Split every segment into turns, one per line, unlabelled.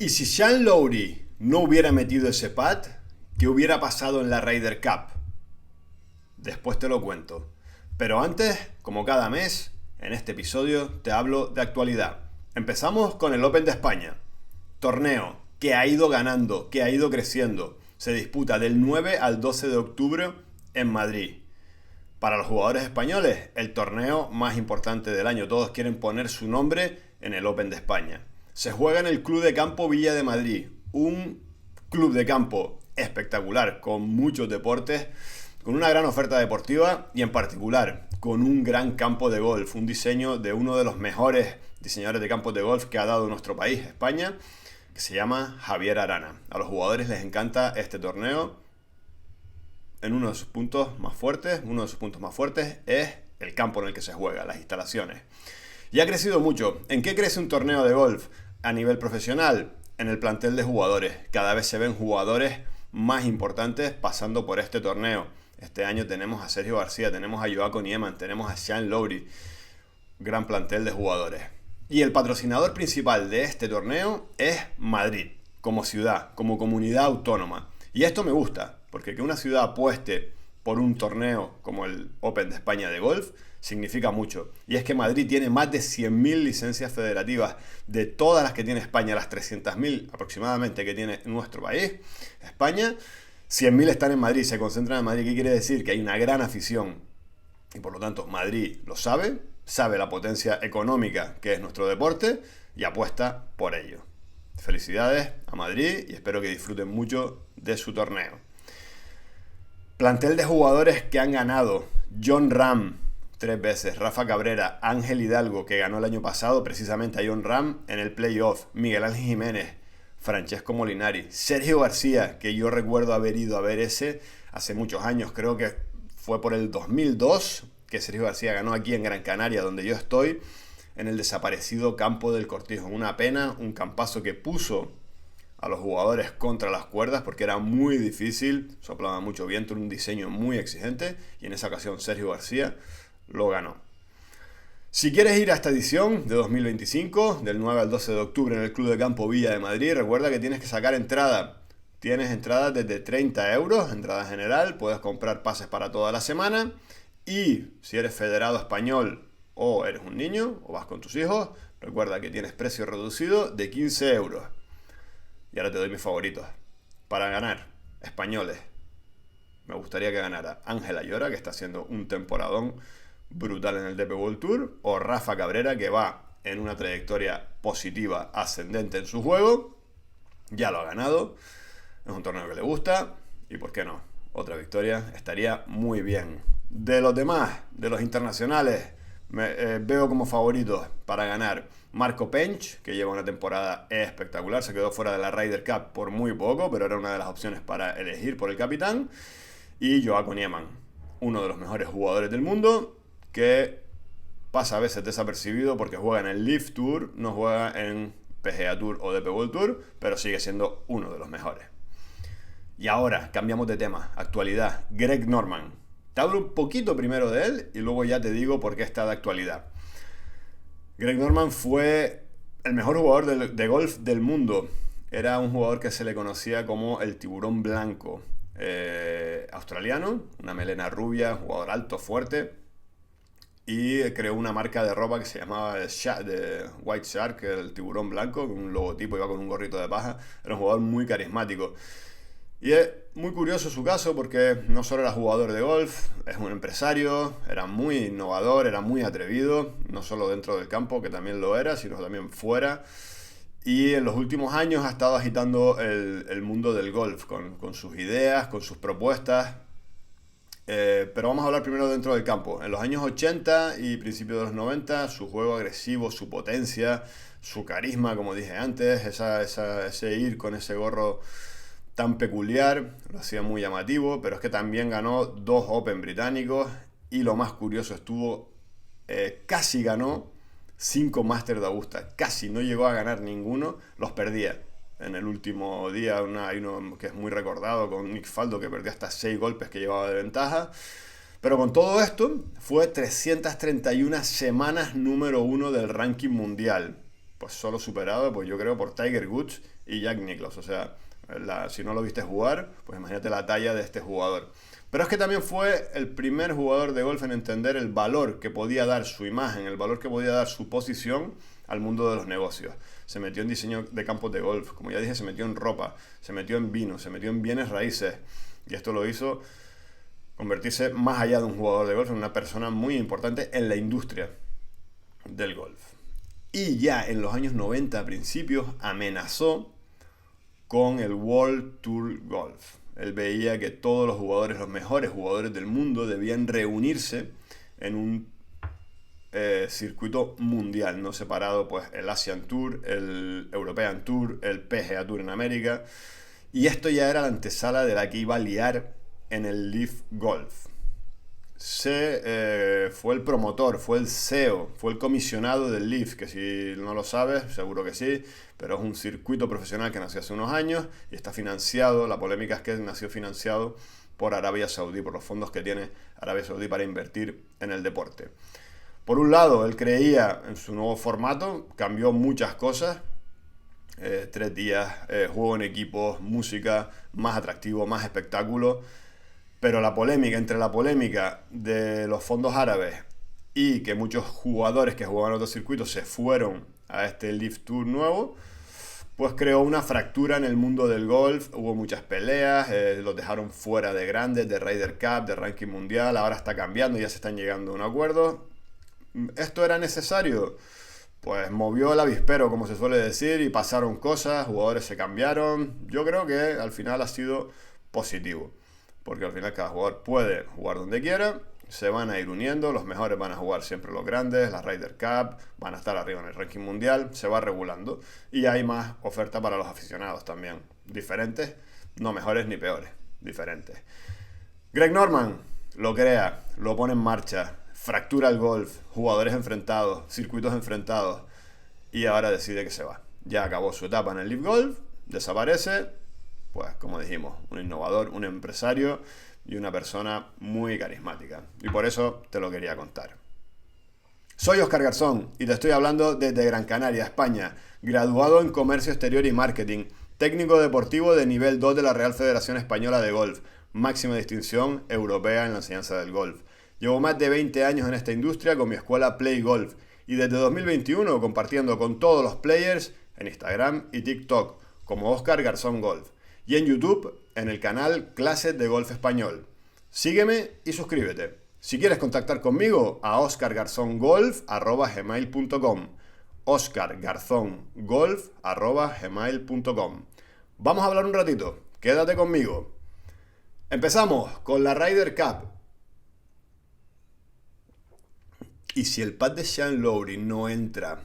Y si Sean Lowry no hubiera metido ese pad, ¿qué hubiera pasado en la Ryder Cup? Después te lo cuento. Pero antes, como cada mes, en este episodio te hablo de actualidad. Empezamos con el Open de España. Torneo que ha ido ganando, que ha ido creciendo. Se disputa del 9 al 12 de octubre en Madrid. Para los jugadores españoles, el torneo más importante del año. Todos quieren poner su nombre en el Open de España. Se juega en el Club de Campo Villa de Madrid. Un club de campo espectacular, con muchos deportes, con una gran oferta deportiva y en particular con un gran campo de golf. Un diseño de uno de los mejores diseñadores de campos de golf que ha dado nuestro país, España, que se llama Javier Arana. A los jugadores les encanta este torneo. En uno de sus puntos más fuertes es el campo en el que se juega, las instalaciones. Y ha crecido mucho. ¿En qué crece un torneo de golf? A nivel profesional, en el plantel de jugadores. Cada vez se ven jugadores más importantes pasando por este torneo. Este año tenemos a Sergio García, tenemos a Joaquín Niemann, tenemos a Sean Lowry. Gran plantel de jugadores. Y el patrocinador principal de este torneo es Madrid, como ciudad, como comunidad autónoma. Y esto me gusta, porque que una ciudad apueste por un torneo como el Open de España de golf significa mucho. Y es que Madrid tiene más de 100.000 licencias federativas de todas las que tiene España, las 300.000 aproximadamente que tiene nuestro país, España. 100.000 están en Madrid, se concentran en Madrid. ¿Qué quiere decir? Que hay una gran afición. Y por lo tanto Madrid lo sabe la potencia económica que es nuestro deporte y apuesta por ello. Felicidades a Madrid y espero que disfruten mucho de su torneo. Plantel de jugadores que han ganado: Jon Rahm 3 veces, Rafa Cabrera, Ángel Hidalgo, que ganó el año pasado precisamente a Jon Rahm en el playoff, Miguel Ángel Jiménez, Francesco Molinari, Sergio García, que yo recuerdo haber ido a ver ese hace muchos años, creo que fue por el 2002 que Sergio García ganó aquí en Gran Canaria, donde yo estoy, en el desaparecido campo del Cortijo. Una pena, un campazo que puso a los jugadores contra las cuerdas porque era muy difícil, soplaba mucho viento, un diseño muy exigente y en esa ocasión Sergio García lo ganó. Si quieres ir a esta edición de 2025, del 9 al 12 de octubre en el Club de Campo Villa de Madrid, recuerda que tienes que sacar entrada. Tienes entradas desde 30 euros, entrada general, puedes comprar pases para toda la semana y si eres federado español o eres un niño o vas con tus hijos, recuerda que tienes precio reducido de 15 euros. Y ahora te doy mis favoritos. Para ganar, españoles. Me gustaría que ganara Ángel Ayora, que está haciendo un temporadón brutal en el DP World Tour, o Rafa Cabrera, que va en una trayectoria positiva, ascendente en su juego. Ya lo ha ganado. Es un torneo que le gusta. Y por qué no, otra victoria estaría muy bien. De los demás, de los internacionales, veo como favoritos para ganar Marco Pench, que lleva una temporada espectacular, se quedó fuera de la Ryder Cup por muy poco, pero era una de las opciones para elegir por el capitán, y Joaquín Niemann, uno de los mejores jugadores del mundo, que pasa a veces desapercibido porque juega en el Live Tour, no juega en PGA Tour o DP World Tour, pero sigue siendo uno de los mejores. Y ahora cambiamos de tema, actualidad. Greg Norman. Te hablo un poquito primero de él y luego ya te digo por qué está de actualidad. Greg Norman fue el mejor jugador de golf del mundo. Era un jugador que se le conocía como el tiburón blanco. Australiano, una melena rubia, jugador alto, fuerte. Y creó una marca de ropa que se llamaba The White Shark, el tiburón blanco, con un logotipo, iba con un gorrito de paja. Era un jugador muy carismático. Y es muy curioso su caso porque no solo era jugador de golf, es un empresario, era muy innovador, era muy atrevido, no solo dentro del campo, que también lo era, sino también fuera. Y en los últimos años ha estado agitando el mundo del golf con sus ideas, con sus propuestas. Pero vamos a hablar primero dentro del campo. En los años 80 y principios de los 90, su juego agresivo, su potencia, su carisma, como dije antes, ese ir con ese gorro tan peculiar, lo hacía muy llamativo, pero es que también ganó 2 Open británicos y lo más curioso casi ganó 5 Masters de Augusta, casi no llegó a ganar ninguno, los perdía. En el último día hay uno que es muy recordado con Nick Faldo que perdió hasta 6 golpes que llevaba de ventaja, pero con todo esto fue 331 semanas número 1 del ranking mundial. pues solo superado, pues yo creo, por Tiger Woods y Jack Nicklaus. O sea, si no lo viste jugar, pues imagínate la talla de este jugador. Pero es que también fue el primer jugador de golf en entender el valor que podía dar su imagen, el valor que podía dar su posición al mundo de los negocios. Se metió en diseño de campos de golf, como ya dije, se metió en ropa, se metió en vino, se metió en bienes raíces. Y esto lo hizo convertirse más allá de un jugador de golf en una persona muy importante en la industria del golf. Y ya en los años 90 a principios amenazó con el World Tour Golf. Él veía que todos los jugadores, los mejores jugadores del mundo, debían reunirse en un circuito mundial, no separado, pues el Asian Tour, el European Tour, el PGA Tour en América. Y esto ya era la antesala de la que iba a liar en el Leaf Golf. Fue el promotor, fue el CEO, fue el comisionado del Leaf, que si no lo sabes, seguro que sí, pero es un circuito profesional que nació hace unos años y está financiado, la polémica es que nació financiado por Arabia Saudí, por los fondos que tiene Arabia Saudí para invertir en el deporte. Por un lado, él creía en su nuevo formato, cambió muchas cosas, 3 días, juego en equipos, música, más atractivo, más espectáculo. Pero entre la polémica de los fondos árabes y que muchos jugadores que jugaban en otros circuitos se fueron a este Leaf Tour nuevo, pues creó una fractura en el mundo del golf. Hubo muchas peleas, los dejaron fuera de grandes, de Ryder Cup, de ranking mundial. Ahora está cambiando, ya se están llegando a un acuerdo. ¿Esto era necesario? Pues movió el avispero, como se suele decir, y pasaron cosas, jugadores se cambiaron. Yo creo que al final ha sido positivo, porque al final cada jugador puede jugar donde quiera, se van a ir uniendo, los mejores van a jugar siempre los grandes, la Ryder Cup, van a estar arriba en el ranking mundial, se va regulando y hay más oferta para los aficionados también, diferentes, no mejores ni peores, diferentes. Greg Norman lo crea, lo pone en marcha, fractura el golf, jugadores enfrentados, circuitos enfrentados y ahora decide que se va. Ya acabó su etapa en el Leaf Golf, desaparece. Pues como dijimos, un innovador, un empresario y una persona muy carismática. Y por eso te lo quería contar. Soy Óscar Garzón y te estoy hablando desde Gran Canaria, España, graduado en Comercio Exterior y Marketing, técnico deportivo de nivel 2 de la Real Federación Española de Golf, máxima distinción europea en la enseñanza del golf. Llevo más de 20 años en esta industria con mi escuela Play Golf y desde 2021 compartiendo con todos los players en Instagram y TikTok como Óscar Garzón Golf. Y en YouTube, en el canal Clases de Golf Español. Sígueme y suscríbete. Si quieres contactar conmigo, a oscargarzongolf@gmail.com. oscargarzongolf@gmail.com. Vamos a hablar un ratito. Quédate conmigo. Empezamos con la Ryder Cup. Y si el pad de Shane Lowry no entra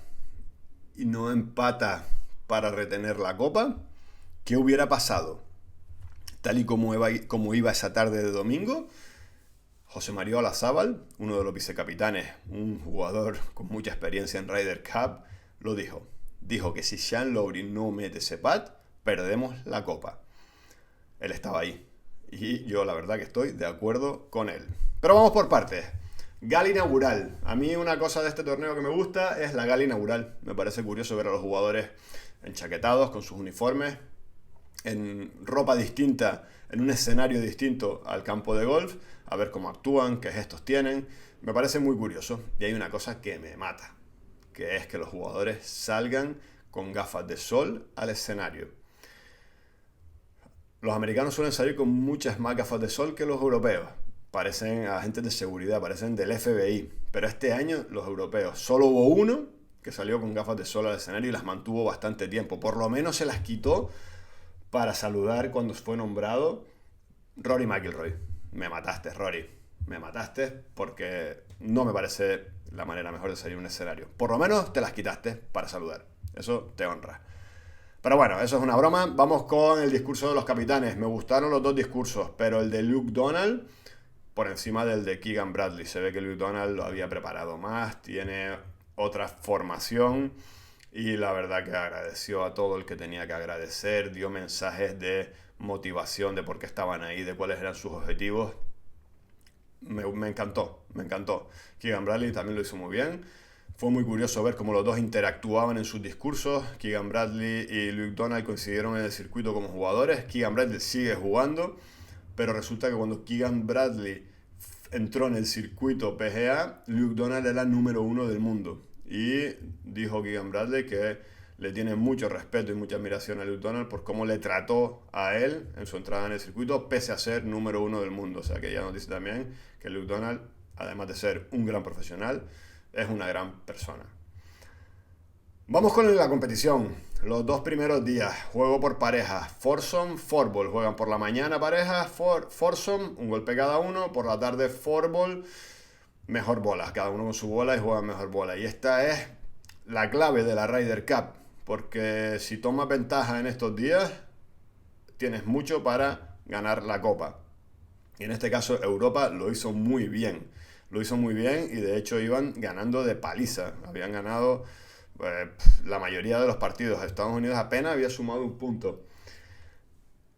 y no empata para retener la copa, ¿qué hubiera pasado? Tal y como iba esa tarde de domingo, José María Olazábal, uno de los vicecapitanes, un jugador con mucha experiencia en Ryder Cup, lo dijo. Dijo que si Shane Lowry no mete ese pad, perdemos la copa. Él estaba ahí. Y yo la verdad que estoy de acuerdo con él. Pero vamos por partes. Gala inaugural. A mí una cosa de este torneo que me gusta es la gala inaugural. Me parece curioso ver a los jugadores enchaquetados con sus uniformes, en ropa distinta, en un escenario distinto al campo de golf, a ver cómo actúan, qué gestos tienen. Me parece muy curioso. Y hay una cosa que me mata, que es que los jugadores salgan con gafas de sol al escenario. Los americanos suelen salir con muchas más gafas de sol que los europeos. Parecen agentes de seguridad, parecen del FBI. Pero este año los europeos, solo hubo uno que salió con gafas de sol al escenario y las mantuvo bastante tiempo. Por lo menos se las quitó para saludar cuando fue nombrado Rory McIlroy. Me mataste, Rory. Me mataste porque no me parece la manera mejor de salir a un escenario. Por lo menos te las quitaste para saludar. Eso te honra. Pero bueno, eso es una broma. Vamos con el discurso de los capitanes. Me gustaron los dos discursos, pero el de Luke Donald por encima del de Keegan Bradley. Se ve que Luke Donald lo había preparado más, tiene otra formación y la verdad que agradeció a todo el que tenía que agradecer, dio mensajes de motivación, de por qué estaban ahí, de cuáles eran sus objetivos. Me encantó, me encantó. Keegan Bradley también lo hizo muy bien, Fue muy curioso ver cómo los dos interactuaban en sus discursos. Keegan Bradley y Luke Donald coincidieron en el circuito como jugadores. Keegan Bradley sigue jugando, pero resulta que cuando Keegan Bradley entró en el circuito PGA, Luke Donald era el número 1 del mundo. Y dijo Keegan Bradley que le tiene mucho respeto y mucha admiración a Luke Donald por cómo le trató a él en su entrada en el circuito, pese a ser número 1 del mundo. O sea que ya nos dice también que Luke Donald, además de ser un gran profesional, es una gran persona. Vamos con la competición. Los 2 primeros días, juego por parejas. Foursome, fourball. Juegan por la mañana parejas, foursome, un golpe cada uno. Por la tarde, fourball, mejor bola. Cada uno con su bola y juegan mejor bola. Y esta es la clave de la Ryder Cup. Porque si tomas ventaja en estos días, tienes mucho para ganar la copa. Y en este caso, Europa lo hizo muy bien. Lo hizo muy bien y de hecho iban ganando de paliza. Habían ganado la mayoría de los partidos. Estados Unidos apenas había sumado un punto.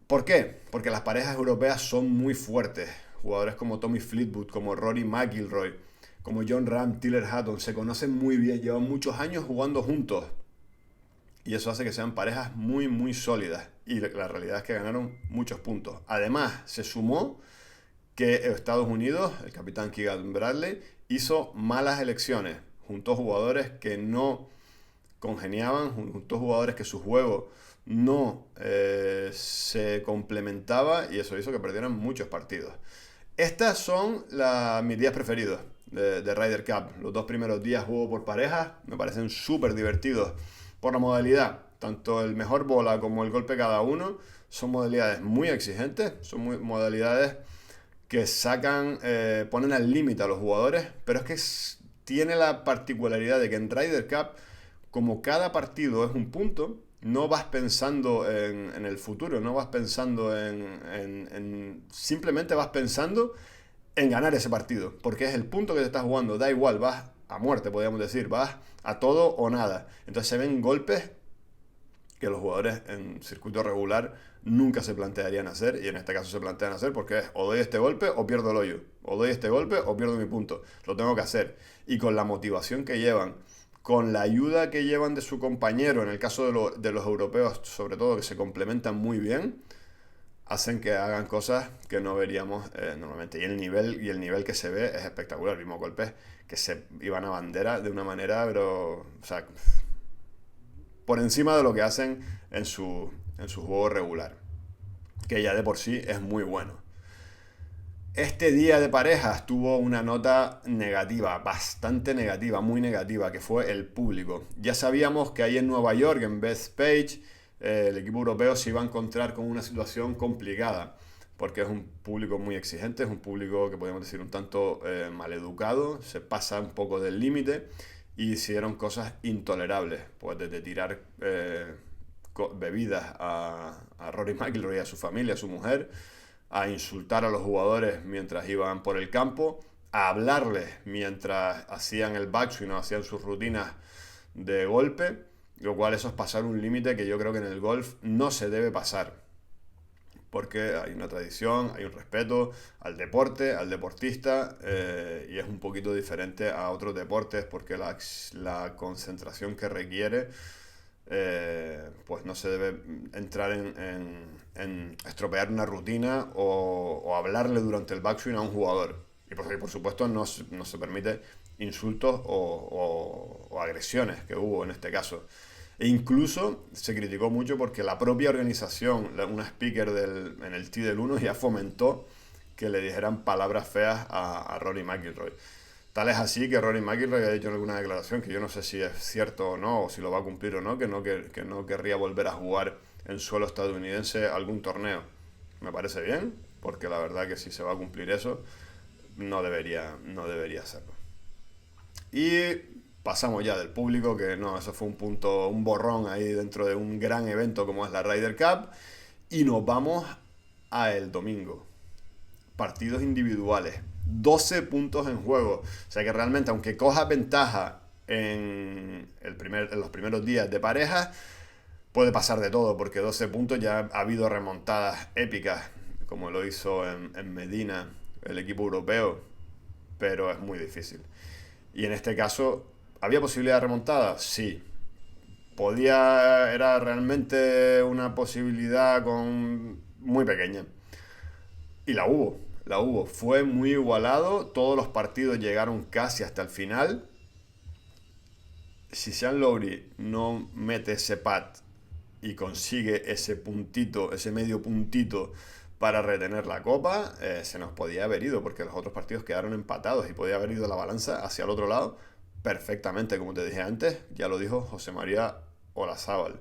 ¿Por qué? Porque las parejas europeas son muy fuertes. Jugadores como Tommy Fleetwood, como Rory McIlroy, como Jon Rahm, Tiller Hatton, se conocen muy bien. Llevan muchos años jugando juntos. Y eso hace que sean parejas muy, muy sólidas. Y la realidad es que ganaron muchos puntos. Además, se sumó que Estados Unidos, el capitán Keegan Bradley, hizo malas elecciones. Juntó jugadores que no congeniaban, juntó jugadores que su juego no se complementaba y eso hizo que perdieran muchos partidos. Estas son mis días preferidos de Ryder Cup. Los 2 primeros días juego por parejas, me parecen súper divertidos por la modalidad. Tanto el mejor bola como el golpe cada uno son modalidades muy exigentes, son modalidades que ponen al límite a los jugadores, pero es que tiene la particularidad de que en Ryder Cup, como cada partido es un punto, no vas pensando en el futuro, no vas pensando simplemente vas pensando en ganar ese partido, porque es el punto que te estás jugando, da igual, vas a muerte, podríamos decir, vas a todo o nada. Entonces se ven golpes que los jugadores en circuito regular nunca se plantearían hacer, y en este caso se plantean hacer porque es o doy este golpe o pierdo el hoyo, o doy este golpe o pierdo mi punto, lo tengo que hacer. Y con la motivación que llevan, con la ayuda que llevan de su compañero, en el caso de los europeos sobre todo, que se complementan muy bien, hacen que hagan cosas que no veríamos normalmente. Y el nivel que se ve es espectacular. Vimos golpes que se iban a bandera de una manera, pero, o sea, por encima de lo que hacen en su juego regular, que ya de por sí es muy bueno. Este día de parejas tuvo una nota negativa, bastante negativa, muy negativa, que fue el público. Ya sabíamos que ahí en Nueva York, en Bethpage, el equipo europeo se iba a encontrar con una situación complicada, porque es un público muy exigente, es un público que podemos decir un tanto maleducado, se pasa un poco del límite y hicieron cosas intolerables, pues desde tirar bebidas a Rory McIlroy y a su familia, a su mujer, a insultar a los jugadores mientras iban por el campo, a hablarles mientras hacían el backswing o hacían sus rutinas de golpe, lo cual eso es pasar un límite que yo creo que en el golf no se debe pasar, porque hay una tradición, hay un respeto al deporte, al deportista, y es un poquito diferente a otros deportes porque la concentración que requiere pues no se debe entrar en estropear una rutina o hablarle durante el backswing a un jugador. Y por supuesto no se permite insultos o agresiones, que hubo en este caso. E incluso se criticó mucho porque la propia organización, una speaker en el tee del 1 ya fomentó que le dijeran palabras feas a Rory McIlroy. Tal es así que Rory McIlroy ha dicho en alguna declaración, que yo no sé si es cierto o no, o si lo va a cumplir o no, que no querría volver a jugar en suelo estadounidense algún torneo. Me parece bien, porque la verdad que si se va a cumplir eso, no debería hacerlo. Y pasamos ya del público, que no, eso fue un borrón ahí dentro de un gran evento como es la Ryder Cup, y nos vamos a el domingo. Partidos individuales, 12 puntos en juego. O sea que realmente, aunque cojas ventaja en los primeros días de pareja, puede pasar de todo, porque 12 puntos ya ha habido remontadas épicas, como lo hizo en Medina el equipo europeo, pero es muy difícil. Y en este caso, ¿Había posibilidad de remontada? Sí. Era realmente una posibilidad muy pequeña. Y la hubo. Fue muy igualado, todos los partidos llegaron casi hasta el final. Si Sean Lowry no mete ese pat y consigue ese puntito, ese medio puntito para retener la copa, se nos podía haber ido, porque los otros partidos quedaron empatados y podía haber ido la balanza hacia el otro lado perfectamente, como te dije antes, ya lo dijo José María Olazábal.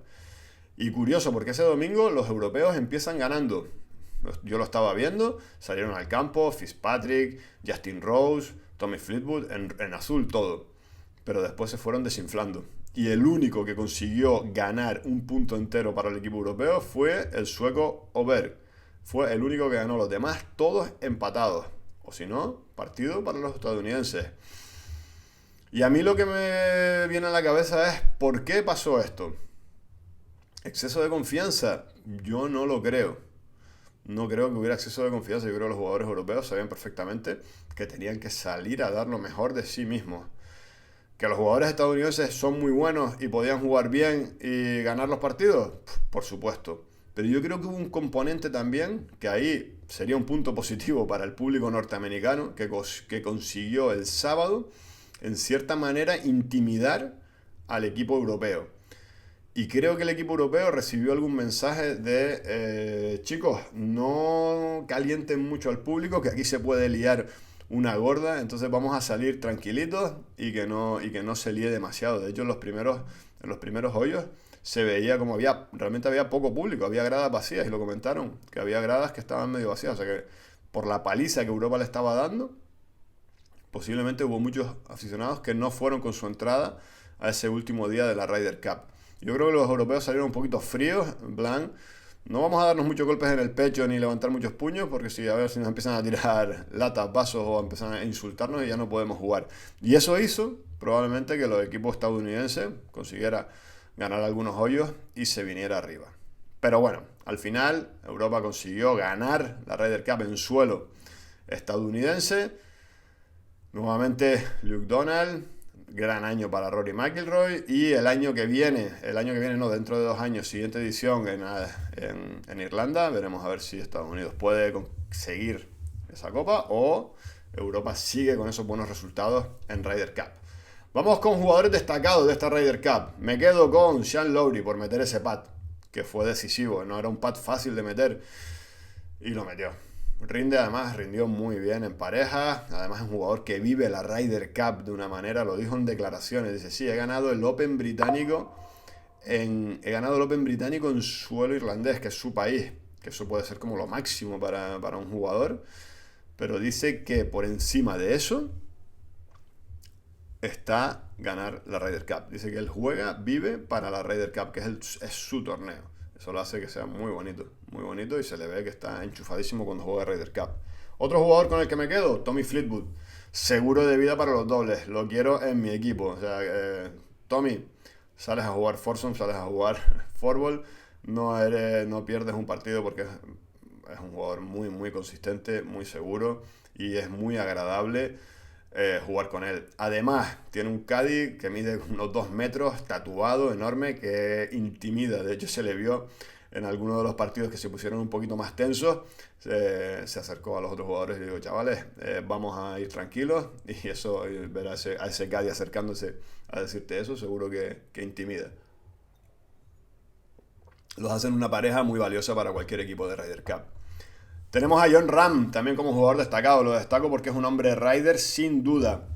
Y curioso, porque ese domingo los europeos empiezan ganando. Yo lo estaba viendo, salieron al campo, Fitzpatrick, Justin Rose, Tommy Fleetwood, en azul todo. Pero después se fueron desinflando. Y el único que consiguió ganar un punto entero para el equipo europeo fue el sueco Oberg. Fue el único que ganó, los demás todos empatados. O si no, partido para los estadounidenses. Y a mí lo que me viene a la cabeza es, ¿por qué pasó esto? ¿Exceso de confianza? Yo no lo creo. No creo que hubiera exceso de confianza. Yo creo que los jugadores europeos sabían perfectamente que tenían que salir a dar lo mejor de sí mismos. ¿Que los jugadores estadounidenses son muy buenos y podían jugar bien y ganar los partidos? Por supuesto. Pero yo creo que hubo un componente también, que ahí sería un punto positivo para el público norteamericano, que consiguió el sábado, en cierta manera, intimidar al equipo europeo. Y creo que el equipo europeo recibió algún mensaje de chicos, no calienten mucho al público, que aquí se puede liar una gorda, entonces vamos a salir tranquilitos y que no se líe demasiado. De hecho, en los primeros hoyos se veía como realmente había poco público, había gradas vacías, y lo comentaron, que había gradas que estaban medio vacías, o sea que por la paliza que Europa le estaba dando, posiblemente hubo muchos aficionados que no fueron con su entrada a ese último día de la Ryder Cup. Yo creo que los europeos salieron un poquito fríos, en plan, no vamos a darnos muchos golpes en el pecho ni levantar muchos puños, porque si a ver si nos empiezan a tirar latas, vasos o empiezan a insultarnos y ya no podemos jugar. Y eso hizo probablemente que los equipos estadounidenses consiguiera ganar algunos hoyos y se viniera arriba. Pero bueno, al final Europa consiguió ganar la Ryder Cup en suelo estadounidense. Nuevamente Luke Donald, gran año para Rory McIlroy, y el año que viene no, dentro de 2 años, siguiente edición en Irlanda, veremos a ver si Estados Unidos puede conseguir esa copa o Europa sigue con esos buenos resultados en Ryder Cup. Vamos con jugadores destacados de esta Ryder Cup. Me quedo con Sean Lowry por meter ese pat, que fue decisivo, no era un pat fácil de meter y lo metió. Rindió muy bien en pareja, además es un jugador que vive la Ryder Cup de una manera, lo dijo en declaraciones, dice, sí, he ganado el Open británico en suelo irlandés, que es su país, que eso puede ser como lo máximo para un jugador, pero dice que por encima de eso está ganar la Ryder Cup. Dice que él vive para la Ryder Cup, que es su torneo. Eso lo hace que sea muy bonito y se le ve que está enchufadísimo cuando juega Ryder Cup. Otro jugador con el que me quedo, Tommy Fleetwood. Seguro de vida para los dobles, lo quiero en mi equipo. O sea, Tommy, sales a jugar foursome, sales a jugar fourball, no pierdes un partido porque es un jugador muy consistente, muy seguro y es muy agradable jugar con él. Además, tiene un caddy que mide unos 2 metros, tatuado, enorme, que intimida. De hecho, se le vio en algunos de los partidos que se pusieron un poquito más tensos. Se acercó a los otros jugadores y le dijo, chavales, vamos a ir tranquilos. Y eso, ver a ese caddy acercándose a decirte eso, seguro que intimida. Los hacen una pareja muy valiosa para cualquier equipo de Ryder Cup. Tenemos a Jon Rahm también como jugador destacado. Lo destaco porque es un hombre Ryder sin duda.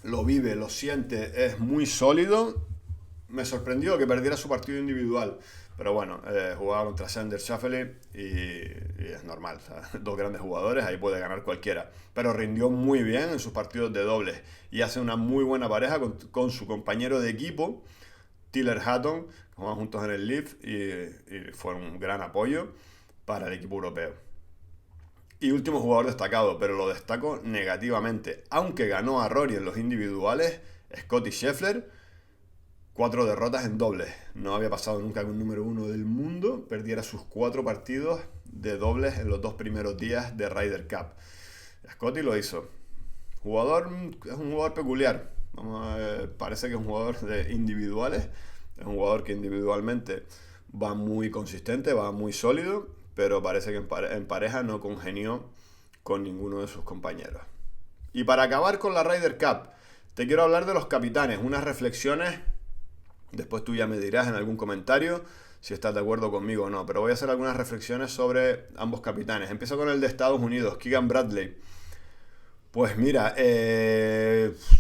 Lo vive, lo siente, es muy sólido. Me sorprendió que perdiera su partido individual. Pero bueno, jugaba contra Xander Schauffele y es normal. O sea, 2 grandes jugadores, ahí puede ganar cualquiera. Pero rindió muy bien en sus partidos de dobles. Y hace una muy buena pareja con su compañero de equipo, Tiller Hatton, que jugaban juntos en el Leaf y fue un gran apoyo para el equipo europeo. Y último jugador destacado, pero lo destaco negativamente. Aunque ganó a Rory en los individuales, Scottie Scheffler, 4 derrotas en dobles. No había pasado nunca que un número 1 del mundo perdiera sus 4 partidos de dobles en los 2 primeros días de Ryder Cup. Scottie lo hizo. Es un jugador peculiar. Parece que es un jugador de individuales. Es un jugador que individualmente va muy consistente, va muy sólido, pero parece que en pareja no congenió con ninguno de sus compañeros. Y para acabar con la Ryder Cup, te quiero hablar de los capitanes, unas reflexiones. Después tú ya me dirás en algún comentario si estás de acuerdo conmigo o no, pero voy a hacer algunas reflexiones sobre ambos capitanes. Empiezo con el de Estados Unidos, Keegan Bradley. Pues mira,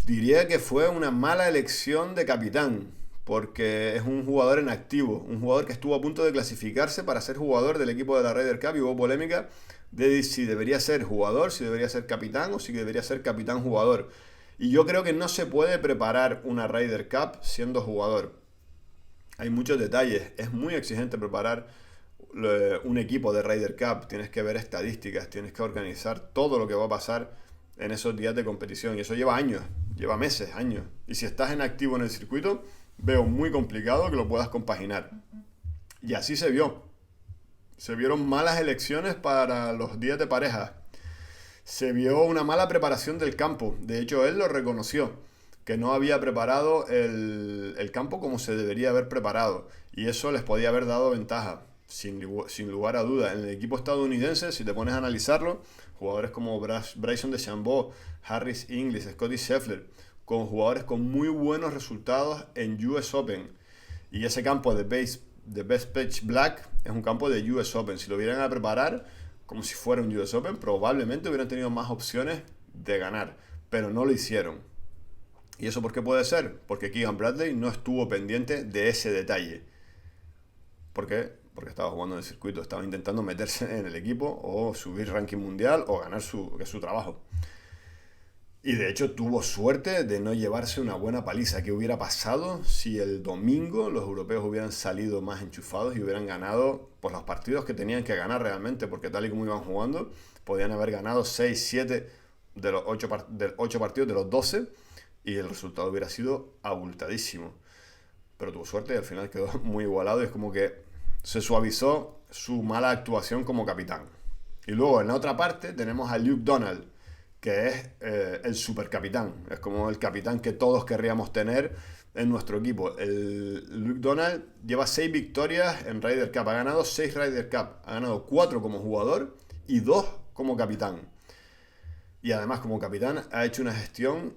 diría que fue una mala elección de capitán, porque es un jugador en activo, un jugador que estuvo a punto de clasificarse para ser jugador del equipo de la Ryder Cup y hubo polémica de si debería ser jugador, si debería ser capitán o si debería ser capitán jugador. Y yo creo que no se puede preparar una Ryder Cup siendo jugador. Hay muchos detalles, es muy exigente preparar un equipo de Ryder Cup, tienes que ver estadísticas, tienes que organizar todo lo que va a pasar en esos días de competición y eso lleva años, lleva meses, años. Y si estás en activo en el circuito, veo muy complicado que lo puedas compaginar. Y así se vio. Se vieron malas elecciones para los días de pareja. Se vio una mala preparación del campo. De hecho, él lo reconoció, que no había preparado el campo como se debería haber preparado. Y eso les podía haber dado ventaja, sin lugar a duda. En el equipo estadounidense, si te pones a analizarlo, jugadores como Bryson DeChambeau, Harris English, Scottie Scheffler, con jugadores con muy buenos resultados en US Open. Y ese campo de Best Pitch Black es un campo de US Open. Si lo hubieran a preparar como si fuera un US Open, probablemente hubieran tenido más opciones de ganar, pero no lo hicieron. ¿Y eso por qué puede ser? Porque Keegan Bradley no estuvo pendiente de ese detalle. ¿Por qué? Porque estaba jugando en el circuito, estaba intentando meterse en el equipo o subir ranking mundial o ganar su trabajo. Y de hecho tuvo suerte de no llevarse una buena paliza. ¿Qué hubiera pasado si el domingo los europeos hubieran salido más enchufados y hubieran ganado pues, los partidos que tenían que ganar realmente? Porque tal y como iban jugando, podían haber ganado 6, 7 de los 8 partidos de los 12 y el resultado hubiera sido abultadísimo. Pero tuvo suerte y al final quedó muy igualado y es como que se suavizó su mala actuación como capitán. Y luego en la otra parte tenemos a Luke Donald, que es el supercapitán. Es como el capitán que todos querríamos tener en nuestro equipo. El Luke Donald lleva 6 victorias en Ryder Cup. Ha ganado 6 Ryder Cup. Ha ganado 4 como jugador y 2 como capitán. Y además como capitán ha hecho una gestión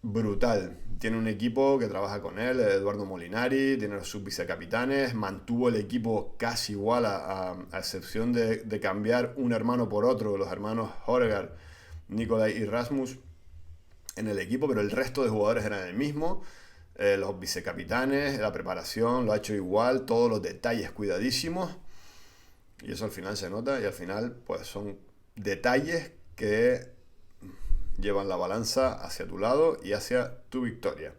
brutal. Tiene un equipo que trabaja con él, Eduardo Molinari, tiene los subvicecapitanes, mantuvo el equipo casi igual a excepción de cambiar un hermano por otro, los hermanos Højgaard, Nicolai y Rasmus en el equipo, pero el resto de jugadores eran el mismo. Los vicecapitanes, la preparación lo ha hecho igual, todos los detalles cuidadísimos y eso al final se nota y al final pues son detalles que llevan la balanza hacia tu lado y hacia tu victoria.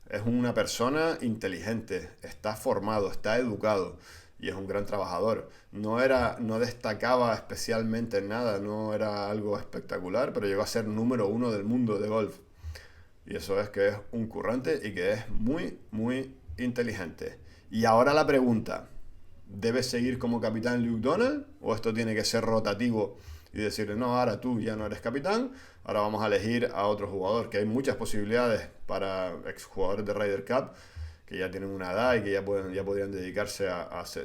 Es una persona inteligente, está formado, está educado y es un gran trabajador. No destacaba especialmente en nada, no era algo espectacular, pero llegó a ser número 1 del mundo de golf. Y eso es que es un currante y que es muy, muy inteligente. Y ahora la pregunta, ¿debes seguir como capitán Luke Donald o esto tiene que ser rotativo y decirle, no, ahora tú ya no eres capitán, ahora vamos a elegir a otro jugador? Que hay muchas posibilidades para exjugadores de Ryder Cup que ya tienen una edad y que ya podrían dedicarse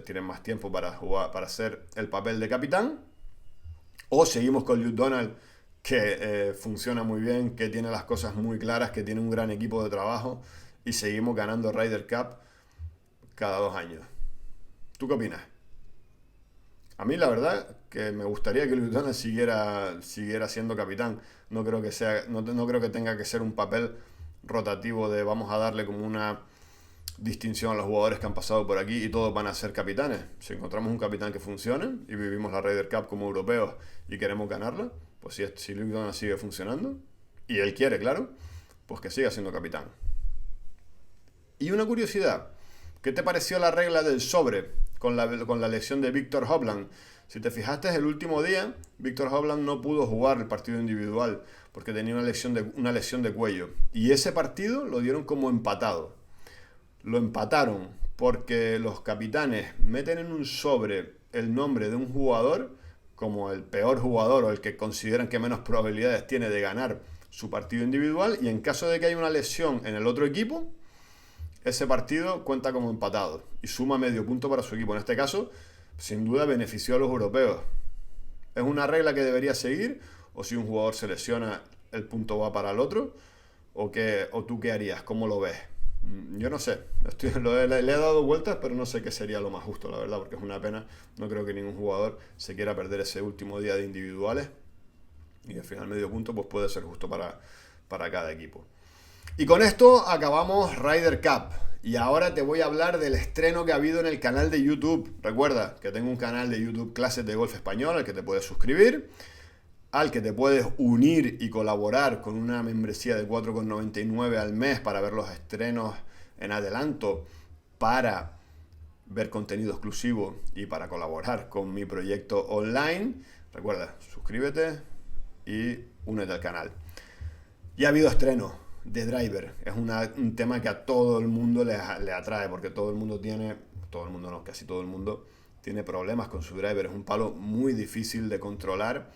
tienen más tiempo para jugar, para hacer el papel de capitán. O seguimos con Luke Donald, que funciona muy bien, que tiene las cosas muy claras, que tiene un gran equipo de trabajo y seguimos ganando Ryder Cup cada 2 años. ¿Tú qué opinas? A mí la verdad que me gustaría que Luke Donald siguiera siendo capitán. No creo que tenga que ser un papel rotativo de vamos a darle como una distinción a los jugadores que han pasado por aquí y todos van a ser capitanes. Si encontramos un capitán que funcione y vivimos la Ryder Cup como europeos y queremos ganarla, pues si Luke Donald sigue funcionando, y él quiere, claro, pues que siga siendo capitán. Y una curiosidad, ¿qué te pareció la regla del sobre con la lesión de Viktor Hovland? Si te fijaste, el último día, Viktor Hovland no pudo jugar el partido individual porque tenía una lesión de cuello. Y ese partido lo dieron como empatado. Lo empataron porque los capitanes meten en un sobre el nombre de un jugador como el peor jugador o el que consideran que menos probabilidades tiene de ganar su partido individual y en caso de que haya una lesión en el otro equipo, ese partido cuenta como empatado y suma medio punto para su equipo. En este caso, sin duda benefició a los europeos. ¿Es una regla que debería seguir? ¿O si un jugador se lesiona, el punto va para el otro? ¿O tú qué harías? ¿Cómo lo ves? Yo no sé. Le he dado vueltas, pero no sé qué sería lo más justo, la verdad, porque es una pena. No creo que ningún jugador se quiera perder ese último día de individuales. Y al final medio punto pues puede ser justo para cada equipo. Y con esto acabamos Ryder Cup. Y ahora te voy a hablar del estreno que ha habido en el canal de YouTube. Recuerda que tengo un canal de YouTube Clases de Golf Español al que te puedes suscribir, al que te puedes unir y colaborar con una membresía de 4,99 al mes para ver los estrenos en adelanto, para ver contenido exclusivo y para colaborar con mi proyecto online. Recuerda, suscríbete y únete al canal. Y ha habido estreno de driver. Es un tema que a todo el mundo le atrae, porque casi todo el mundo tiene problemas con su driver. Es un palo muy difícil de controlar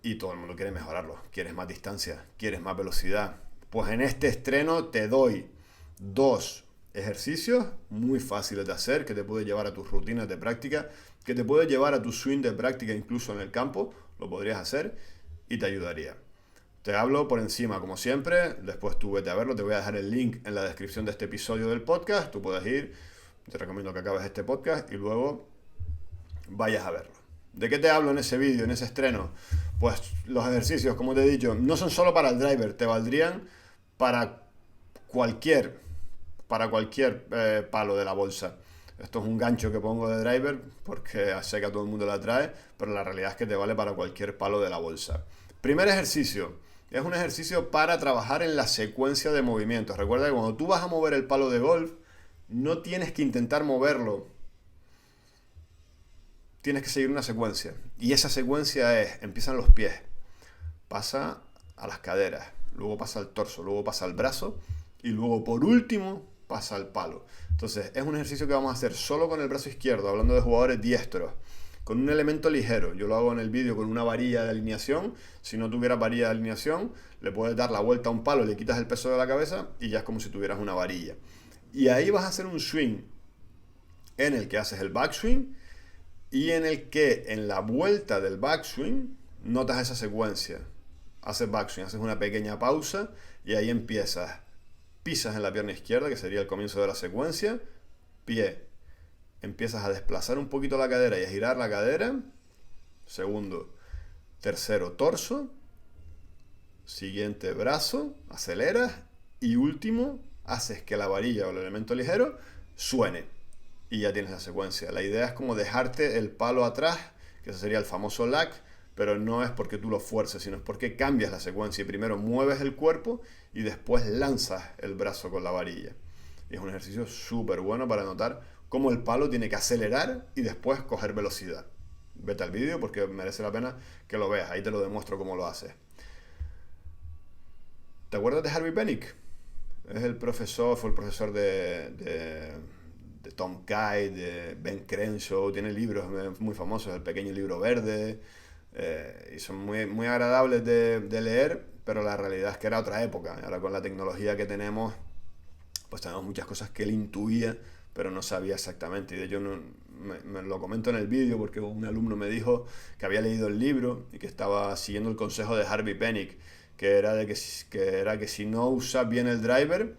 y todo el mundo quiere mejorarlo. Quieres más distancia, quieres más velocidad. Pues en este estreno te doy 2 ejercicios muy fáciles de hacer, que te puede llevar a tus rutinas de práctica, que te puede llevar a tu swing de práctica incluso en el campo. Lo podrías hacer y te ayudaría. Te hablo por encima, como siempre, después tú vete a verlo, te voy a dejar el link en la descripción de este episodio del podcast, tú puedes ir, te recomiendo que acabes este podcast y luego vayas a verlo. ¿De qué te hablo en ese vídeo, en ese estreno? Pues los ejercicios, como te he dicho, no son solo para el driver, te valdrían para cualquier palo de la bolsa. Esto es un gancho que pongo de driver porque sé que a todo el mundo le atrae, pero la realidad es que te vale para cualquier palo de la bolsa. Primer ejercicio. Es un ejercicio para trabajar en la secuencia de movimientos. Recuerda que cuando tú vas a mover el palo de golf, no tienes que intentar moverlo. Tienes que seguir una secuencia. Y esa secuencia empiezan los pies, pasa a las caderas, luego pasa al torso, luego pasa al brazo y luego por último pasa al palo. Entonces es un ejercicio que vamos a hacer solo con el brazo izquierdo, hablando de jugadores diestros, con un elemento ligero. Yo lo hago en el vídeo con una varilla de alineación. Si no tuvieras varilla de alineación, le puedes dar la vuelta a un palo, le quitas el peso de la cabeza y ya es como si tuvieras una varilla. Y ahí vas a hacer un swing en el que haces el backswing y en el que en la vuelta del backswing notas esa secuencia. Haces backswing, haces una pequeña pausa y ahí empiezas. Pisas en la pierna izquierda, que sería el comienzo de la secuencia, pie. Empiezas a desplazar un poquito la cadera y a girar la cadera. Segundo. Tercero, torso. Siguiente, brazo. Aceleras. Y último, haces que la varilla o el elemento ligero suene. Y ya tienes la secuencia. La idea es como dejarte el palo atrás, que ese sería el famoso lag, pero no es porque tú lo fuerces, sino es porque cambias la secuencia y primero mueves el cuerpo y después lanzas el brazo con la varilla. Y es un ejercicio súper bueno para notar cómo el palo tiene que acelerar y después coger velocidad. Vete al vídeo porque merece la pena que lo veas. Ahí te lo demuestro cómo lo haces. ¿Te acuerdas de Harvey Penick? Fue el profesor de Tom Kite, de Ben Crenshaw. Tiene libros muy famosos, El Pequeño Libro Verde. Y son muy agradables de leer, pero la realidad es que era otra época. Ahora con la tecnología que tenemos, pues tenemos muchas cosas que él intuía, pero no sabía exactamente. Y de hecho me lo comento en el vídeo porque un alumno me dijo que había leído el libro y que estaba siguiendo el consejo de Harvey Penick, que era que si no usas bien el driver,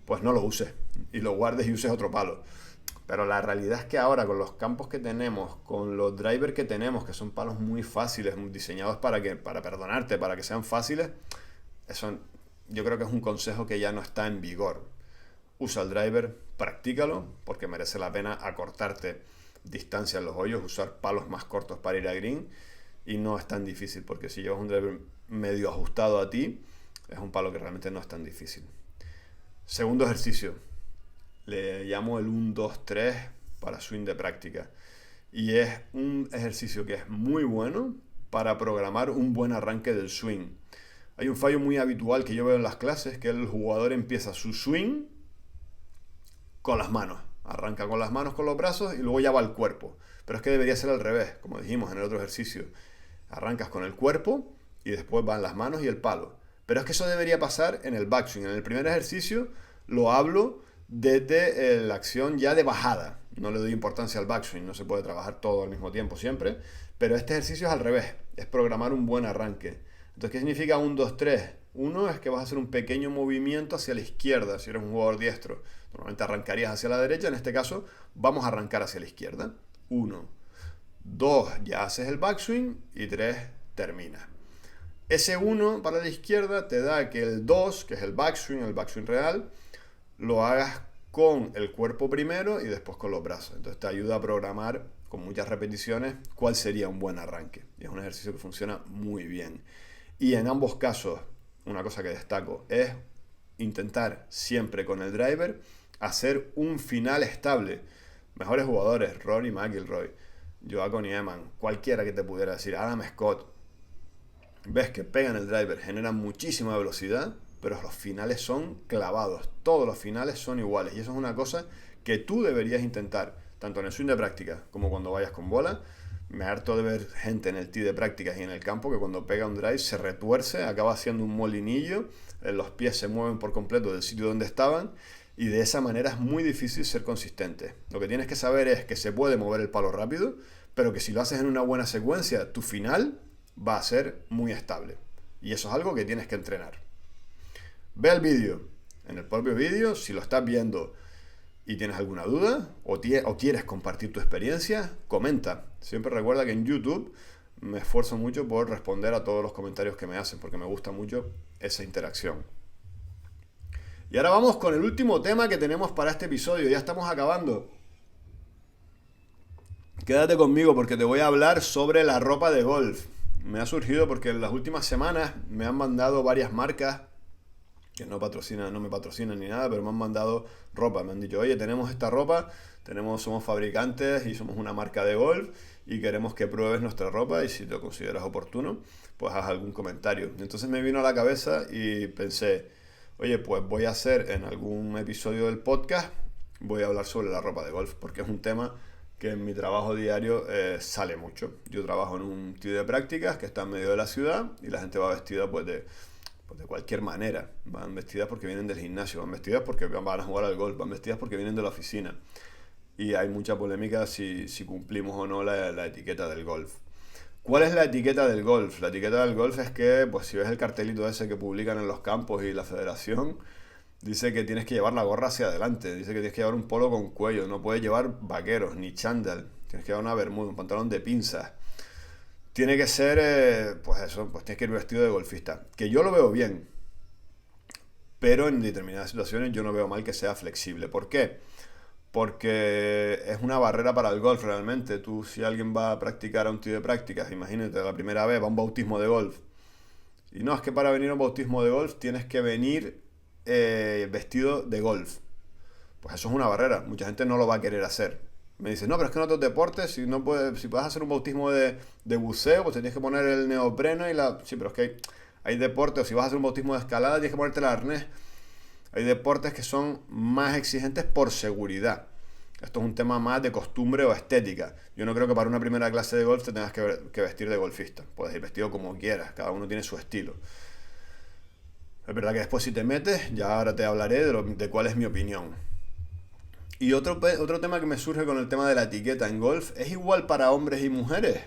pues no lo uses y lo guardes y uses otro palo. Pero la realidad es que ahora con los campos que tenemos, con los drivers que tenemos, que son palos muy fáciles, diseñados para perdonarte, para que sean fáciles, eso yo creo que es un consejo que ya no está en vigor. Usa el driver, practícalo, porque merece la pena acortarte distancia en los hoyos, usar palos más cortos para ir a green, y no es tan difícil, porque si llevas un driver medio ajustado a ti, es un palo que realmente no es tan difícil. Segundo ejercicio, le llamo el 1, 2, 3 para swing de práctica, y es un ejercicio que es muy bueno para programar un buen arranque del swing. Hay un fallo muy habitual que yo veo en las clases, que el jugador empieza su swing con las manos. Arranca con las manos, con los brazos y luego ya va al cuerpo. Pero es que debería ser al revés, como dijimos en el otro ejercicio. Arrancas con el cuerpo y después van las manos y el palo. Pero es que eso debería pasar en el backswing. En el primer ejercicio lo hablo desde la acción ya de bajada. No le doy importancia al backswing, no se puede trabajar todo al mismo tiempo siempre. Pero este ejercicio es al revés, es programar un buen arranque. Entonces, ¿qué significa 1, 2, 3? Uno es que vas a hacer un pequeño movimiento hacia la izquierda, si eres un jugador diestro. Normalmente arrancarías hacia la derecha, en este caso vamos a arrancar hacia la izquierda. 1, 2, ya haces el backswing y 3, terminas. Ese 1 para la izquierda te da que el 2, que es el backswing real, lo hagas con el cuerpo primero y después con los brazos. Entonces te ayuda a programar con muchas repeticiones cuál sería un buen arranque. Y es un ejercicio que funciona muy bien. Y en ambos casos, una cosa que destaco es intentar siempre con el driver hacer un final estable. Mejores jugadores, Rory McIlroy, Joaquin Niemann, cualquiera que te pudiera decir, Adam Scott, ves que pegan el driver, generan muchísima velocidad, pero los finales son clavados. Todos los finales son iguales. Y eso es una cosa que tú deberías intentar, tanto en el swing de práctica como cuando vayas con bola. Me harto de ver gente en el tee de prácticas y en el campo que cuando pega un drive se retuerce, acaba haciendo un molinillo, los pies se mueven por completo del sitio donde estaban y de esa manera es muy difícil ser consistente. Lo que tienes que saber es que se puede mover el palo rápido, pero que si lo haces en una buena secuencia, tu final va a ser muy estable. Y eso es algo que tienes que entrenar. Ve el vídeo. En el propio vídeo, si lo estás viendo y tienes alguna duda o quieres compartir tu experiencia, comenta. Siempre recuerda que en YouTube me esfuerzo mucho por responder a todos los comentarios que me hacen porque me gusta mucho esa interacción. Y ahora vamos con el último tema que tenemos para este episodio. Ya estamos acabando. Quédate conmigo porque te voy a hablar sobre la ropa de golf. Me ha surgido porque en las últimas semanas me han mandado varias marcas que no me patrocinan ni nada, pero me han mandado ropa. Me han dicho, oye, tenemos esta ropa, somos fabricantes y somos una marca de golf y queremos que pruebes nuestra ropa y si te consideras oportuno, pues haz algún comentario. Entonces me vino a la cabeza y pensé, oye, pues voy a hacer en algún episodio del podcast, voy a hablar sobre la ropa de golf, porque es un tema que en mi trabajo diario sale mucho. Yo trabajo en un tee de prácticas que está en medio de la ciudad y la gente va vestida pues de cualquier manera. Van vestidas porque vienen del gimnasio, van vestidas porque van a jugar al golf, van vestidas porque vienen de la oficina. Y hay mucha polémica si cumplimos o no la etiqueta del golf. ¿Cuál es la etiqueta del golf? La etiqueta del golf es que, pues si ves el cartelito ese que publican en los campos y la federación, dice que tienes que llevar la gorra hacia adelante, dice que tienes que llevar un polo con cuello, no puedes llevar vaqueros ni chándal, tienes que llevar una bermuda, un pantalón de pinzas. Tiene que ser, pues eso, pues tienes que ir vestido de golfista. Que yo lo veo bien, pero en determinadas situaciones yo no veo mal que sea flexible. ¿Por qué? Porque es una barrera para el golf realmente. Tú, si alguien va a practicar a un tee de prácticas, imagínate, la primera vez va a un bautismo de golf. Y no, es que para venir a un bautismo de golf tienes que venir vestido de golf. Pues eso es una barrera. Mucha gente no lo va a querer hacer. Me dice, no, pero es que en otros deportes, si puedes hacer un bautismo de buceo, pues te tienes que poner el neopreno y la... Sí, pero es que hay deportes, o si vas a hacer un bautismo de escalada, tienes que ponerte el arnés. Hay deportes que son más exigentes por seguridad. Esto es un tema más de costumbre o estética. Yo no creo que para una primera clase de golf te tengas que vestir de golfista. Puedes ir vestido como quieras, cada uno tiene su estilo. Es verdad que después si te metes, ya ahora te hablaré de cuál es mi opinión. Y otro tema que me surge con el tema de la etiqueta en golf, ¿es igual para hombres y mujeres?